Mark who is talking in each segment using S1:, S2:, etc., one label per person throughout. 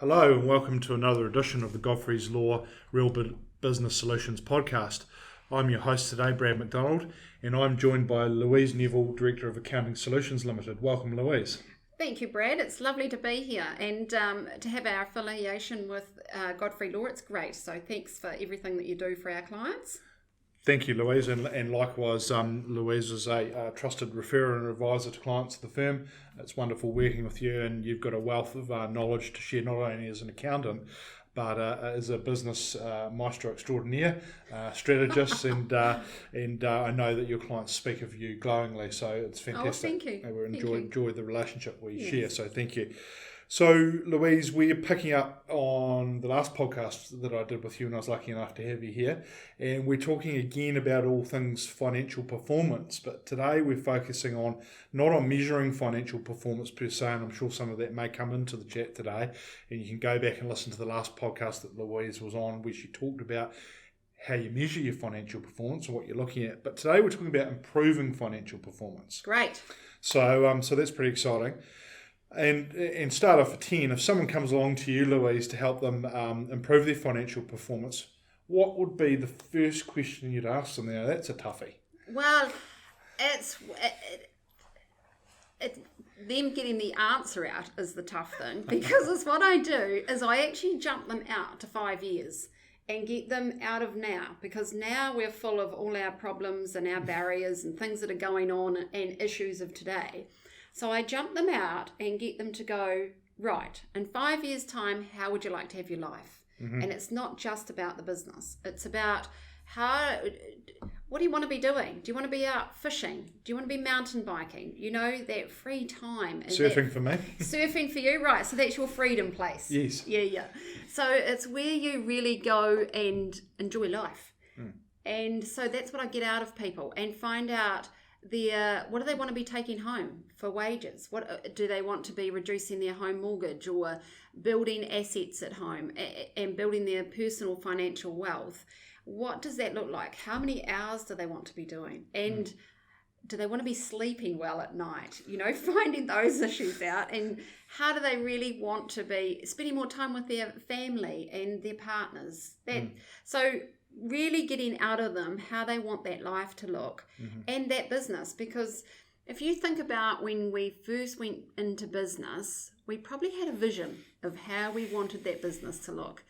S1: Hello and welcome to another edition of the Godfrey's Law Real Business Solutions podcast. I'm your host today, Brad McDonald, and I'm joined by Louise Neville, Director of Accounting Solutions Ltd. Welcome, Louise.
S2: Thank you, Brad. It's lovely to be here and to have our affiliation with Godfrey Law. It's great. So thanks for everything that you do for our clients.
S1: Thank you, Louise, and likewise, Louise is a trusted referrer and advisor to clients of the firm. It's wonderful working with you, and you've got a wealth of knowledge to share, not only as an accountant, but as a business maestro extraordinaire, strategist, and I know that your clients speak of you glowingly, so it's fantastic.
S2: Oh, thank you.
S1: And we enjoy the relationship we share, so thank you. So, Louise, we're picking up on the last podcast that I did with you, and I was lucky enough to have you here. And we're talking again about all things financial performance. But today we're focusing on not on measuring financial performance per se, and I'm sure some of that may come into the chat today. And you can go back and listen to the last podcast that Louise was on, where she talked about how you measure your financial performance and what you're looking at. But today we're talking about improving financial performance.
S2: Great.
S1: So that's pretty exciting. And start off at 10, if someone comes along to you, Louise, to help them improve their financial performance, what would be the first question you'd ask them? Now, that's a toughie.
S2: Well, it's them getting the answer out is the tough thing, because what I do is I actually jump them out to 5 years and get them out of now, because now we're full of all our problems and our barriers and things that are going on and issues of today. So I jump them out and get them to go, right, in 5 years' time, how would you like to have your life? Mm-hmm. And it's not just about the business. It's about what do you want to be doing? Do you want to be out fishing? Do you want to be mountain biking? You know, that free time.
S1: Surfing for me.
S2: Surfing for you, right. So that's your freedom place.
S1: Yes.
S2: Yeah. So it's where you really go and enjoy life. Mm. And so that's what I get out of people, and find out what do they want to be taking home for wages? What do they want to be reducing their home mortgage, or building assets at home and building their personal financial wealth? What does that look like? How many hours do they want to be doing? And do they want to be sleeping well at night? You know, finding those issues out. And how do they really want to be spending more time with their family and their partners? So really getting out of them how they want that life to look, and that business. Because if you think about when we first went into business, we probably had a vision of how we wanted that business to look.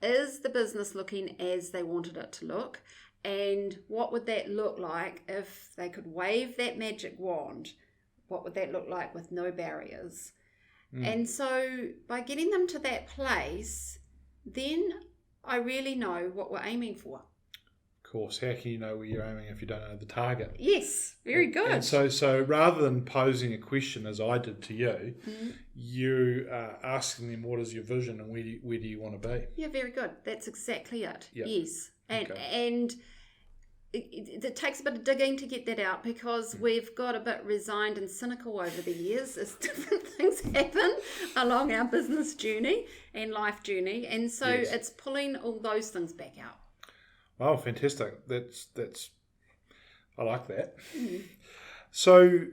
S2: Is the business looking as they wanted it to look? And what would that look like if they could wave that magic wand? What would that look like with no barriers? And so by getting them to that place, then I really know what we're aiming for.
S1: Of course, how can you know where you're aiming if you don't know the target?
S2: Yes, very good.
S1: And so rather than posing a question as I did to you, you are asking them, what is your vision and where do you want to be?
S2: Yeah, very good. That's exactly it.
S1: Yep.
S2: Yes. And it takes a bit of digging to get that out, because we've got a bit resigned and cynical over the years as different things happen along our business journey and life journey. And so it's pulling all those things back out.
S1: Wow, fantastic. That's I like that. So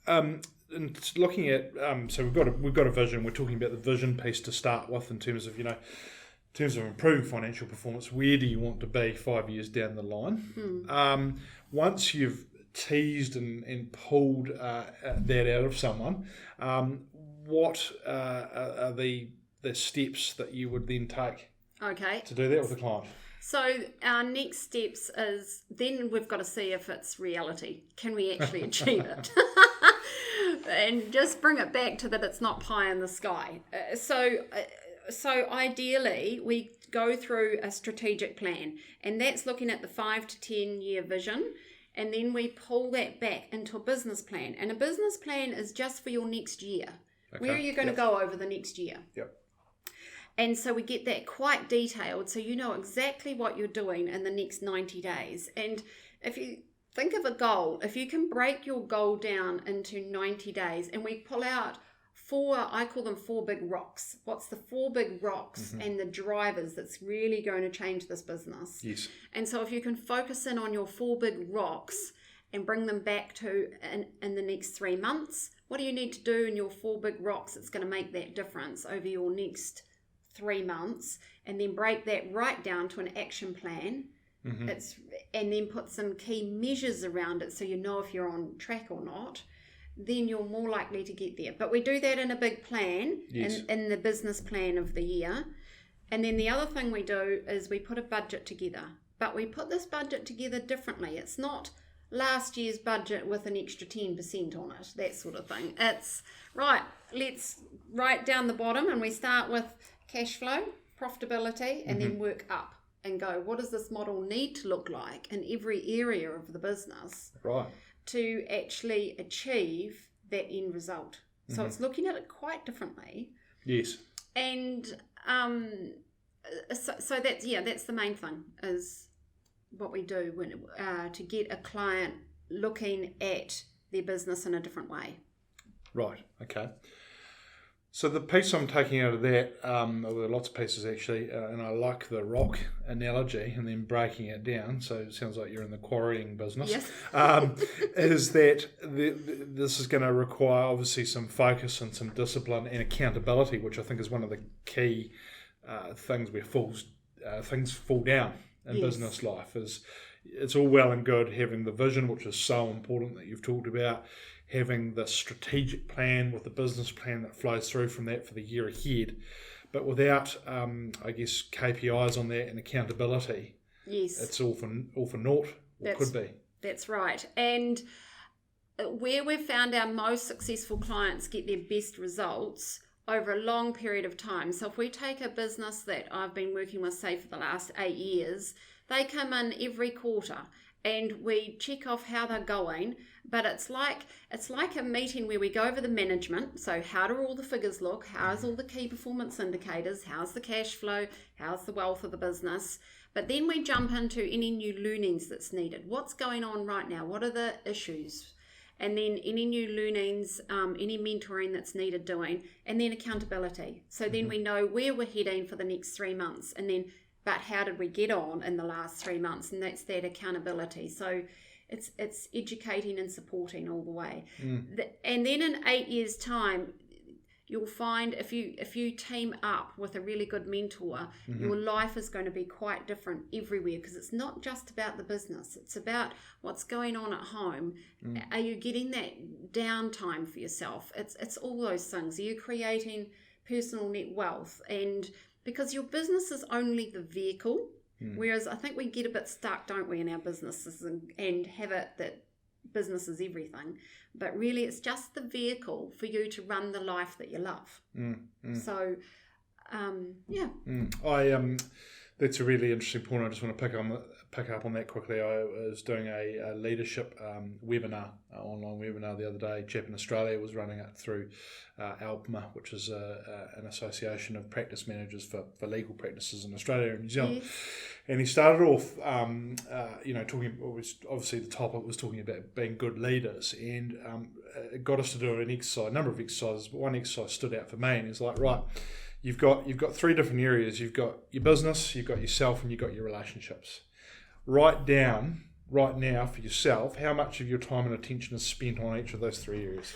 S1: and looking at so we've got a vision. We're talking about the vision piece to start with, in terms of improving financial performance. Where do you want to be 5 years down the line? Once you've teased and pulled that out of someone, what are the steps that you would then take to do that with a client?
S2: So our next steps is, then we've got to see if it's reality. Can we actually achieve it? And just bring it back to that it's not pie in the sky. So ideally, we go through a strategic plan, and that's looking at the 5 to 10 year vision, and then we pull that back into a business plan. And a business plan is just for your next year. Okay. Where are you going to go over the next year?
S1: Yep.
S2: And so we get that quite detailed, so you know exactly what you're doing in the next 90 days. And if you think of a goal, if you can break your goal down into 90 days, and we pull out I call them 4 big rocks. What's the 4 big rocks and the drivers that's really going to change this business?
S1: Yes.
S2: And so if you can focus in on your 4 big rocks and bring them back to in the next 3 months. What do you need to do in your 4 big rocks that's going to make that difference over your next 3 months? And then break that right down to an action plan. And then put some key measures around it so you know if you're on track or not. Then you're more likely to get there. But we do that in a big plan, in the business plan of the year. And then the other thing we do is we put a budget together. But we put this budget together differently. It's not last year's budget with an extra 10% on it, that sort of thing. It's, right, let's write down the bottom, and we start with cash flow, profitability, and then work up and go, what does this model need to look like in every area of the business to actually achieve that end result? So it's looking at it quite differently.
S1: Yes.
S2: And so that's the main thing, is what we do when to get a client looking at their business in a different way. Right.
S1: Okay. So the piece I'm taking out of that, there are lots of pieces actually, and I like the rock analogy and then breaking it down, so it sounds like you're in the quarrying business, is that this is going to require obviously some focus and some discipline and accountability, which I think is one of the key things where things fall down in business life. Is it's all well and good having the vision, which is so important that you've talked about, having the strategic plan with the business plan that flows through from that for the year ahead. But without, I guess, KPIs on that and accountability, it's all for naught, or could be.
S2: That's right. And where we've found our most successful clients get their best results over a long period of time. So if we take a business that I've been working with, say, for the last 8 years, they come in every quarter and we check off how they're going. But it's like a meeting where we go over the management. So how do all the figures look? How's all the key performance indicators? How's the cash flow? How's the wealth of the business? But then we jump into any new learnings that's needed. What's going on right now? What are the issues? And then any new learnings, any mentoring that's needed doing, and then accountability. So then we know where we're heading for the next 3 months, and then, but how did we get on in the last 3 months? And that's that accountability. So it's educating and supporting all the way. And then in 8 years' time, you'll find if you team up with a really good mentor, your life is going to be quite different everywhere, because it's not just about the business. It's about what's going on at home. Are you getting that downtime for yourself? It's all those things. Are you creating personal net wealth? And because your business is only the vehicle, whereas I think we get a bit stuck, don't we, in our businesses and have it that business is everything, but really it's just the vehicle for you to run the life that you love. So
S1: that's a really interesting point. I just want to pick up on that quickly. I was doing a leadership webinar, online webinar the other day. A chap in Australia was running it through ALPMA, which is an association of practice managers for legal practices in Australia and New Zealand. And he started off, talking. Obviously, the topic was talking about being good leaders, and it got us to do a number of exercises. But one exercise stood out for me, and it's like, right, you've got 3 different areas. You've got your business, you've got yourself, and you've got your relationships. Write down right now for yourself how much of your time and attention is spent on each of those 3 areas.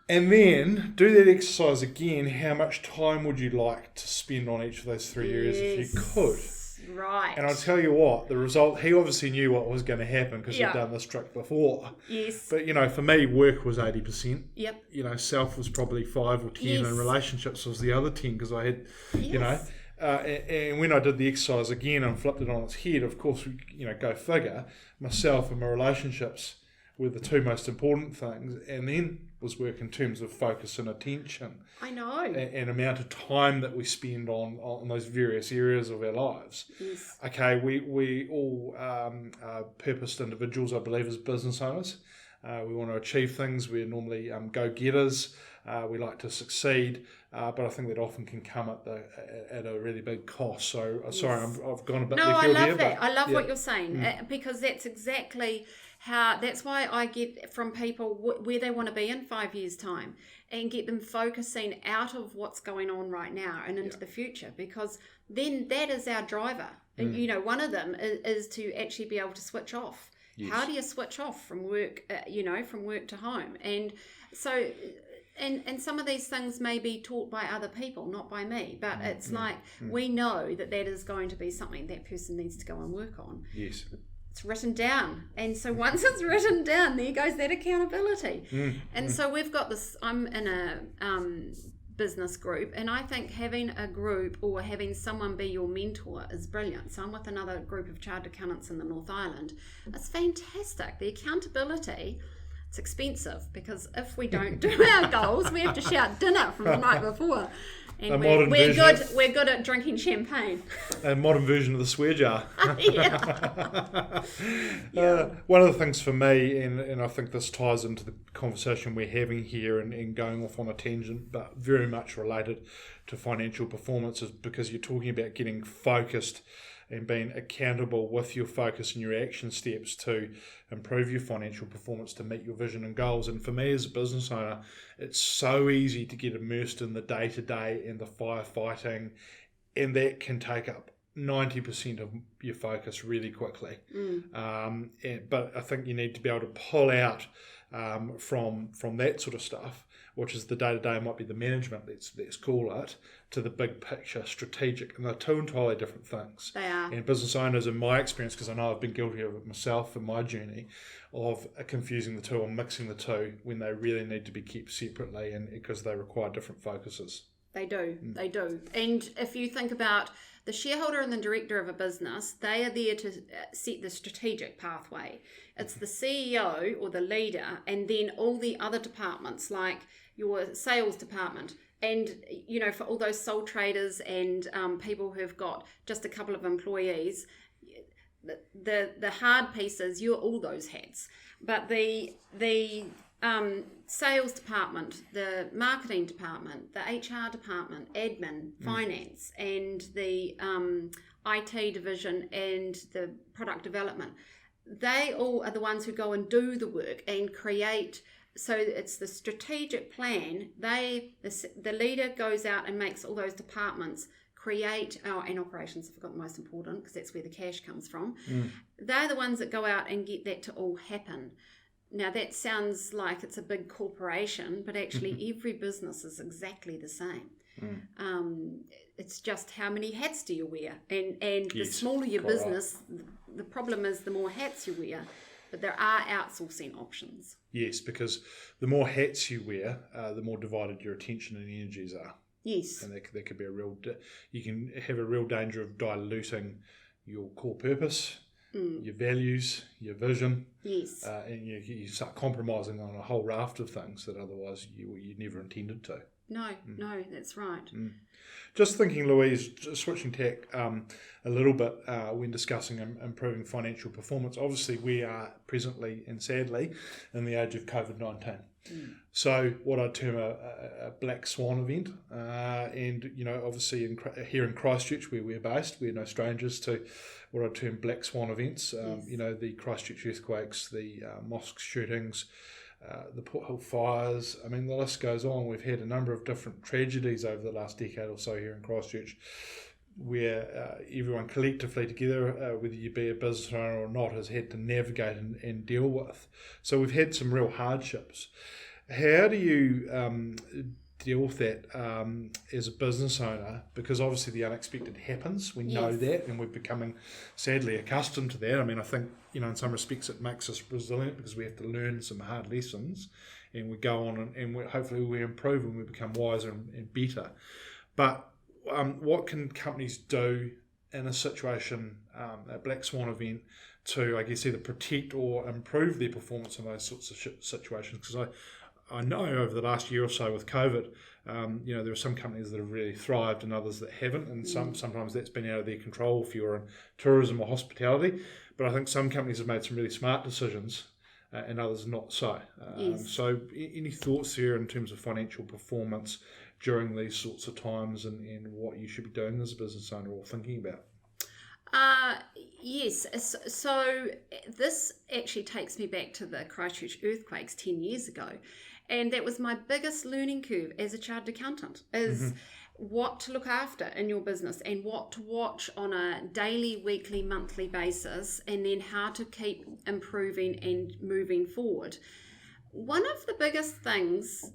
S1: And then do that exercise again. How much time would you like to spend on each of those 3 areas if you could?
S2: Right.
S1: And I'll tell you what, the result, he obviously knew what was going to happen because he'd done this trick before.
S2: Yes.
S1: But, for me, work was 80%.
S2: Yep.
S1: Self was probably 5 or 10, and relationships was the other 10, because I had, and when I did the exercise again and flipped it on its head, of course, go figure, myself and my relationships were the 2 most important things, and then was work in terms of focus and attention.
S2: I know.
S1: And amount of time that we spend on those various areas of our lives.
S2: Yes.
S1: Okay, we all are purposed individuals, I believe, as business owners. We want to achieve things. We're normally go-getters. We like to succeed, but I think that often can come at a really big cost. So, sorry, I've gone a bit left field here. No, I love
S2: that. I love what you're saying, because that's exactly that's why I get from people where they want to be in 5 years' time, and get them focusing out of what's going on right now and into the future, because then that is our driver. And, one of them is to actually be able to switch off
S1: Yes.
S2: How do you switch off from work, from work to home? And so, and some of these things may be taught by other people, not by me, but it's like we know that is going to be something that person needs to go and work on.
S1: Yes.
S2: It's written down. And so once it's written down, there goes that accountability. And so we've got this, I'm in a business group, and I think having a group or having someone be your mentor is brilliant. So I'm with another group of chartered accountants in the North Island. It's fantastic. The accountability, it's expensive, because if we don't do our goals, we have to shout dinner from the night before. And we're good at drinking champagne.
S1: A modern version of the swear jar.
S2: Yeah.
S1: One of the things for me, and I think this ties into the conversation we're having here and going off on a tangent, but very much related to financial performance, is because you're talking about getting focused and being accountable with your focus and your action steps to improve your financial performance to meet your vision and goals. And for me as a business owner, it's so easy to get immersed in the day-to-day and the firefighting, and that can take up 90% of your focus really quickly. But I think you need to be able to pull out from that sort of stuff, which is the day-to-day, might be the management, let's call it, to the big picture, strategic. And they're two entirely different things.
S2: They are.
S1: And business owners, in my experience, because I know I've been guilty of it myself in my journey, of confusing the two or mixing the two when they really need to be kept separately, and because they require different focuses.
S2: They do. They do. And if you think about the shareholder and the director of a business, they are there to set the strategic pathway. It's the CEO or the leader, and then all the other departments, like your sales department, and for all those sole traders and people who've got just a couple of employees, the hard pieces, you're all those hats. But the sales department, the marketing department, the HR department, admin, finance, and the IT division and the product development, they all are the ones who go and do the work and create. So it's the strategic plan. The leader goes out and makes all those departments create, and operations, I forgot the most important, because that's where the cash comes from. They're the ones that go out and get that to all happen. Now that sounds like it's a big corporation, but actually every business is exactly the same. It's just how many hats do you wear, and the smaller your business, the problem is the more hats you wear. But there are outsourcing options.
S1: Yes, because the more hats you wear, the more divided your attention and energies are.
S2: Yes.
S1: And there could be you can have a real danger of diluting your core purpose, your values, your vision.
S2: Yes.
S1: And you start compromising on a whole raft of things that otherwise you never intended to.
S2: No, that's right.
S1: Just thinking, Louise, switching tack a little bit when discussing improving financial performance. Obviously, we are presently and sadly in the age of COVID-19. So what I'd term a black swan event. And, obviously here in Christchurch, where we're based, we're no strangers to what I'd term black swan events. The Christchurch earthquakes, the mosque shootings, the Port Hill fires. I mean, the list goes on. We've had a number of different tragedies over the last decade or so here in Christchurch, where everyone collectively together, whether you be a business owner or not, has had to navigate and deal with. So we've had some real hardships. How do you deal with that as a business owner? Because obviously the unexpected happens. We know that, and we're becoming sadly accustomed to that. I mean, I think, in some respects it makes us resilient, because we have to learn some hard lessons, and we go on and hopefully we improve and we become wiser and better. But what can companies do in a situation, a black swan event, to, I guess, either protect or improve their performance in those sorts of situations? Because I know over the last year or so with COVID, there are some companies that have really thrived and others that haven't, and sometimes that's been out of their control if you're in tourism or hospitality. But I think some companies have made some really smart decisions and others not so. So any thoughts here in terms of financial performance during these sorts of times, and what you should be doing as a business owner or thinking about?
S2: Yes. So this actually takes me back to the Christchurch earthquakes 10 years ago. And that was my biggest learning curve as a chartered accountant, is what to look after in your business and what to watch on a daily, weekly, monthly basis, and then how to keep improving and moving forward. One of the biggest things,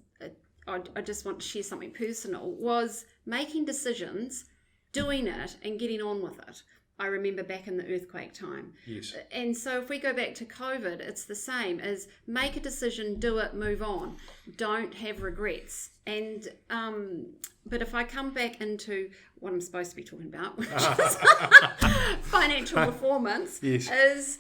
S2: I just want to share something personal, was making decisions, doing it and getting on with it. I remember back in the earthquake time.
S1: Yes.
S2: And so if we go back to COVID, it's the same as make a decision, do it, move on. Don't have regrets. And but if I come back into what I'm supposed to be talking about, which is financial performance,
S1: yes.
S2: is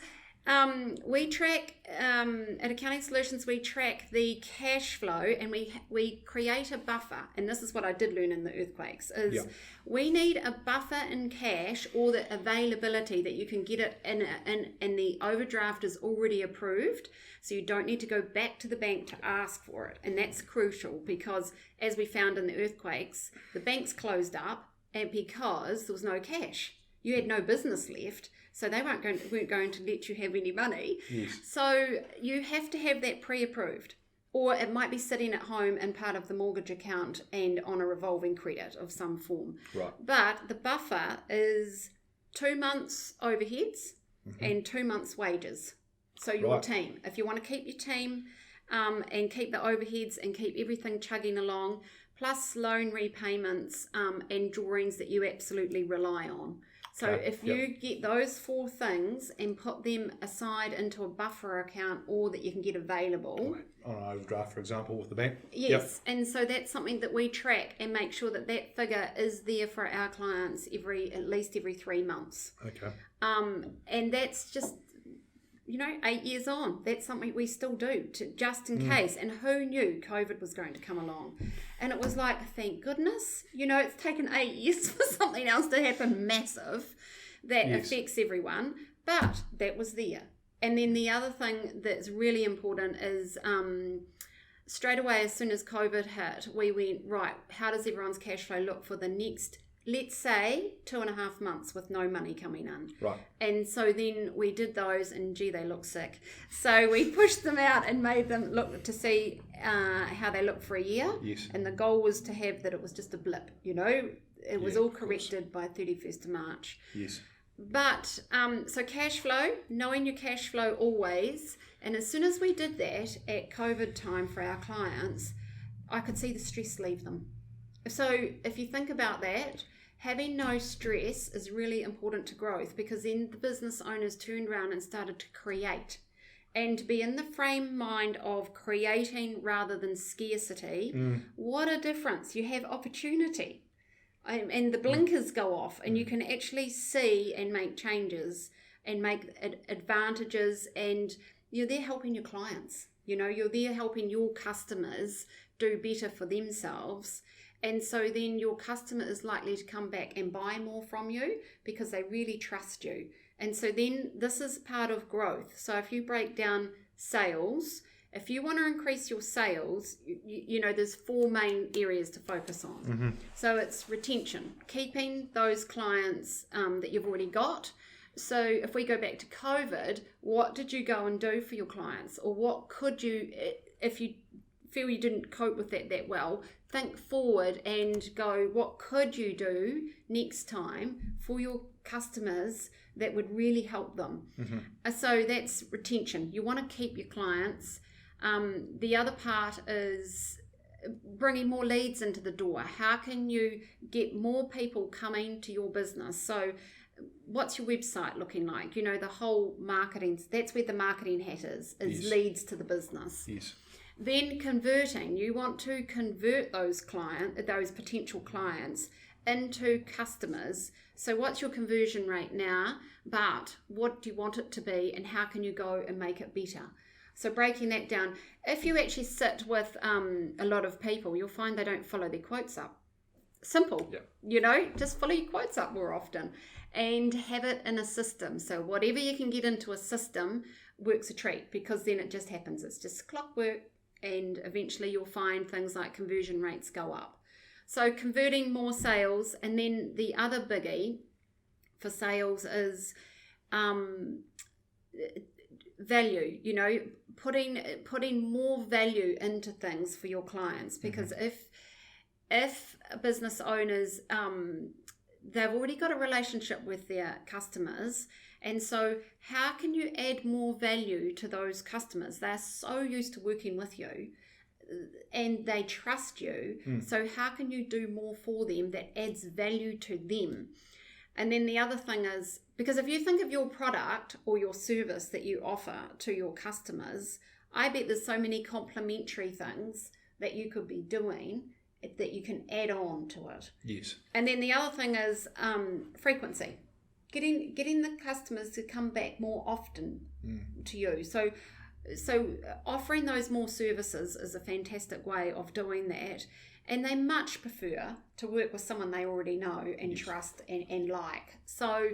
S2: we track at Accounting Solutions, we track the cash flow, and we create a buffer. And this is what I did learn in the earthquakes is we need a buffer in cash, or the availability that you can get it in, and the overdraft is already approved, so you don't need to go back to the bank to ask for it. And that's crucial because, as we found in the earthquakes, the banks closed up, and because there was no cash, you had no business left. So they weren't going to let you have any money.
S1: Yes.
S2: So you have to have that pre-approved. Or it might be sitting at home in part of the mortgage account and on a revolving credit of some form.
S1: Right.
S2: But the buffer is 2 months overheads and 2 months wages. So your team. If you want to keep your team and keep the overheads and keep everything chugging along, plus loan repayments and drawings that you absolutely rely on. So if you get those 4 things and put them aside into a buffer account, or that you can get available.
S1: On an overdraft, for example, with the bank.
S2: Yes, and so that's something that we track and make sure that that figure is there for our clients at least every 3 months.
S1: Okay.
S2: And that's just, 8 years on, that's something we still do just in case. And who knew COVID was going to come along? And it was like, thank goodness, it's taken 8 years for something else to happen massive that affects everyone, but that was there. And then the other thing that's really important is straight away, as soon as COVID hit, we went, right, how does everyone's cash flow look for the next, let's say, 2.5 months with no money coming in.
S1: Right.
S2: And so then we did those, and gee, they look sick. So we pushed them out and made them look to see how they look for a year.
S1: Yes.
S2: And the goal was to have that it was just a blip, It was all corrected by 31st of March.
S1: Yes.
S2: But, so cash flow, knowing your cash flow always. And as soon as we did that at COVID time for our clients, I could see the stress leave them. So if you think about that, having no stress is really important to growth, because then the business owners turned around and started to create and be in the frame mind of creating rather than scarcity. What a difference. You have opportunity, and the blinkers go off, and you can actually see and make changes and make advantages, and you're there helping your clients. You're there helping your customers do better for themselves. And so then your customer is likely to come back and buy more from you because they really trust you. And so then this is part of growth. So if you break down sales, if you want to increase your sales, there's 4 main areas to focus on. So it's retention, keeping those clients that you've already got. So if we go back to COVID, what did you go and do for your clients? Or what could you, if you feel you didn't cope with that well, think forward and go, what could you do next time for your customers that would really help them? So that's retention. You want to keep your clients. The other part is bringing more leads into the door. How can you get more people coming to your business? So what's your website looking like? The whole marketing, that's where the marketing hat is leads to the business.
S1: Yes.
S2: Then converting, you want to convert those potential clients into customers. So what's your conversion rate now, but what do you want it to be, and how can you go and make it better? So breaking that down, if you actually sit with a lot of people, you'll find they don't follow their quotes up. Simple. Just follow your quotes up more often and have it in a system. So whatever you can get into a system works a treat, because then it just happens. It's just clockwork. And eventually you'll find things like conversion rates go up. So converting more sales. And then the other biggie for sales is value, putting more value into things for your clients. Because if business owners, they've already got a relationship with their customers, and so how can you add more value to those customers? They're so used to working with you and they trust you. So how can you do more for them that adds value to them? And then the other thing is, because if you think of your product or your service that you offer to your customers, I bet there's so many complementary things that you could be doing that you can add on to it.
S1: Yes.
S2: And then the other thing is frequency. Getting the customers to come back more often to you. So offering those more services is a fantastic way of doing that. And they much prefer to work with someone they already know and trust and like. So,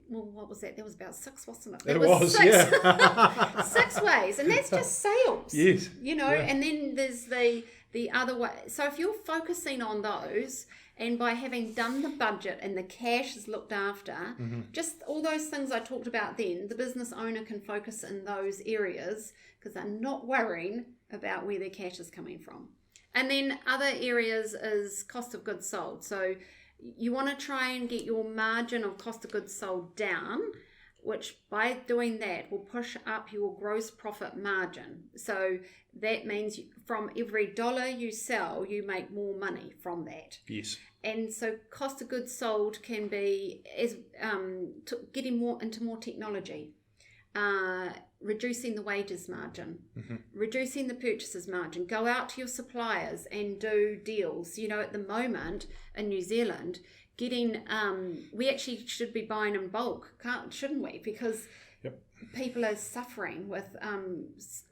S2: well, what was that? That was about 6, wasn't it?
S1: It was, 6. Yeah.
S2: 6 ways. And that's just sales.
S1: Yes.
S2: And then there's the other way. So if you're focusing on those, and by having done the budget and the cash is looked after, just all those things I talked about then, the business owner can focus in those areas because they're not worrying about where their cash is coming from. And then other areas is cost of goods sold. So you want to try and get your margin of cost of goods sold down, which by doing that will push up your gross profit margin. So that means from every dollar you sell, you make more money from that.
S1: Yes.
S2: And so cost of goods sold can be as getting more into more technology, reducing the wages margin, reducing the purchases margin. Go out to your suppliers and do deals. At the moment in New Zealand, getting we actually should be buying in bulk, shouldn't we? Because people are suffering with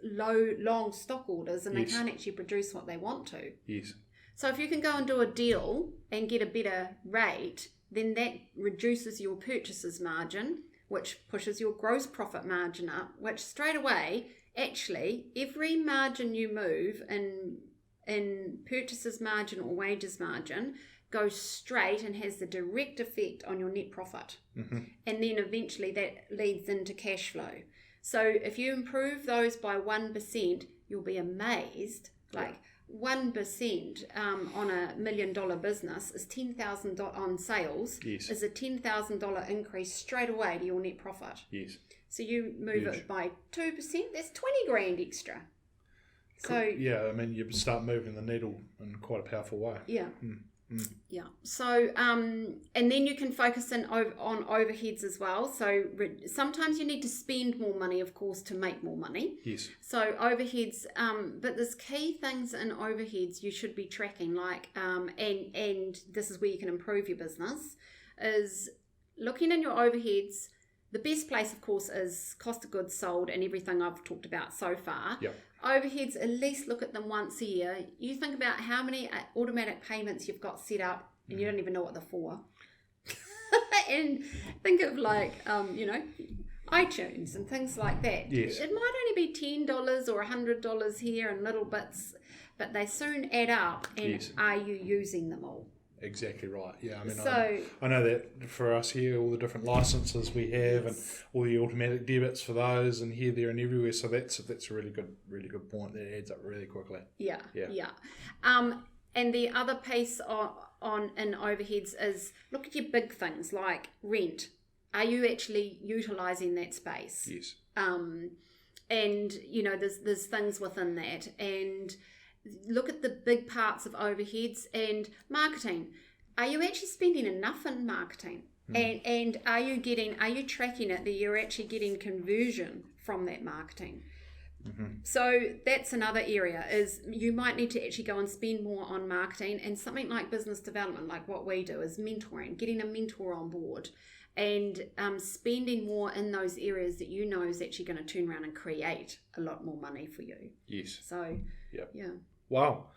S2: long stock orders and they can't actually produce what they want to.
S1: Yes.
S2: So if you can go and do a deal and get a better rate, then that reduces your purchases margin, which pushes your gross profit margin up, which straight away, actually, every margin you move in purchases margin or wages margin goes straight and has the direct effect on your net profit. And then eventually that leads into cash flow. So if you improve those by 1%, you'll be amazed. Like 1% on $1 million business is $10,000 on sales.
S1: Yes.
S2: Is a $10,000 increase straight away to your net profit.
S1: Yes.
S2: So you move it by 2%, that's 20 grand extra. So
S1: yeah, I mean you start moving the needle in quite a powerful way.
S2: Yeah. Yeah. So, and then you can focus on overheads as well. So sometimes you need to spend more money, of course, to make more money.
S1: Yes.
S2: So overheads, but there's key things in overheads you should be tracking, like, and this is where you can improve your business, is looking in your overheads. The best place, of course, is cost of goods sold and everything I've talked about so far.
S1: Yep.
S2: Overheads, at least look at them once a year. You think about how many automatic payments you've got set up and you don't even know what they're for. And think of like, iTunes and things like that.
S1: Yes.
S2: It might only be $10 or $100 here and little bits, but they soon add up. And are you using them all?
S1: Exactly right. Yeah, I mean,
S2: so,
S1: I know that for us here, all the different licenses we have and all the automatic debits for those, and here, there, and everywhere. So that's a really good point. That adds up really quickly.
S2: Yeah. And the other piece in overheads is look at your big things like rent. Are you actually utilising that space?
S1: Yes.
S2: And there's things within that, and look at the big parts of overheads and marketing. Are you actually spending enough in marketing? And are you tracking it that you're actually getting conversion from that marketing? So that's another area, is you might need to actually go and spend more on marketing, and something like business development, like what we do, is mentoring, getting a mentor on board and spending more in those areas that you know is actually going to turn around and create a lot more money for you.
S1: Yes.
S2: So, yeah.
S1: Wow.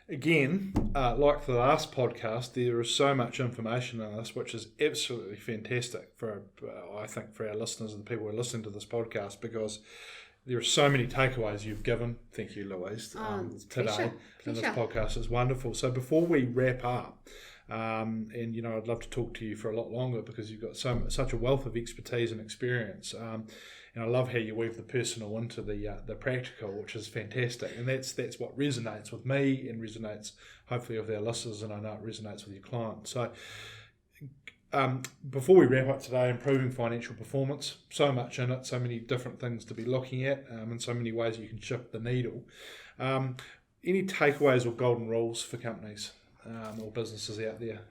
S1: Again, like the last podcast, there is so much information in this, which is absolutely fantastic I think for our listeners and the people who are listening to this podcast, because there are so many takeaways you've given. Thank you, Louise, today in this podcast. It's wonderful. So before we wrap up, and I'd love to talk to you for a lot longer because you've got such a wealth of expertise and experience. And I love how you weave the personal into the practical, which is fantastic. And that's what resonates with me and resonates hopefully with our listeners, and I know it resonates with your clients. So before we wrap up today, improving financial performance, so much in it, so many different things to be looking at, and so many ways you can shift the needle. Any takeaways or golden rules for companies or businesses out there?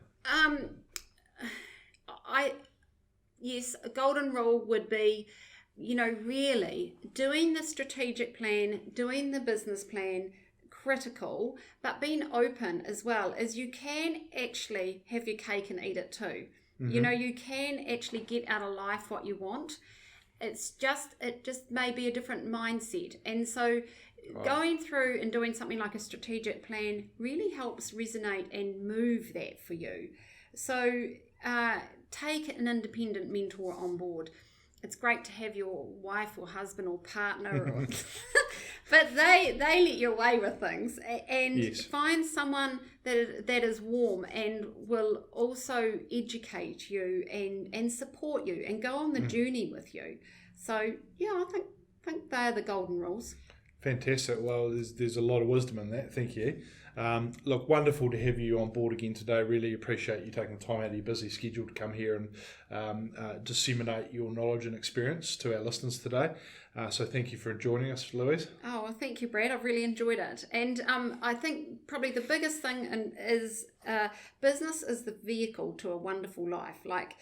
S2: Yes, a golden rule would be, really doing the strategic plan, doing the business plan, critical, but being open as well, as you can actually have your cake and eat it too. You can actually get out of life what you want. It just may be a different mindset. And so going through and doing something like a strategic plan really helps resonate and move that for you. So take an independent mentor on board. It's great to have your wife or husband or partner, but they let you away with things. And find someone that is warm and will also educate you and support you and go on the journey with you. So I think they're the golden rules.
S1: Fantastic. Well, there's a lot of wisdom in that. Thank you. Look, wonderful to have you on board again today. Really appreciate you taking the time out of your busy schedule to come here and disseminate your knowledge and experience to our listeners today. So thank you for joining us, Louise.
S2: Oh, well, thank you, Brad. I've really enjoyed it. And I think probably the biggest thing is business is the vehicle to a wonderful life. Like,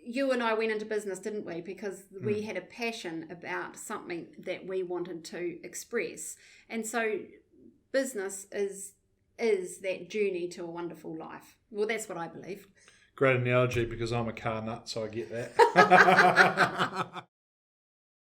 S2: you and I went into business, didn't we? Because we had a passion about something that we wanted to express. And so business is that journey to a wonderful life. Well, that's what I believe.
S1: Great analogy, because I'm a car nut, so I get that.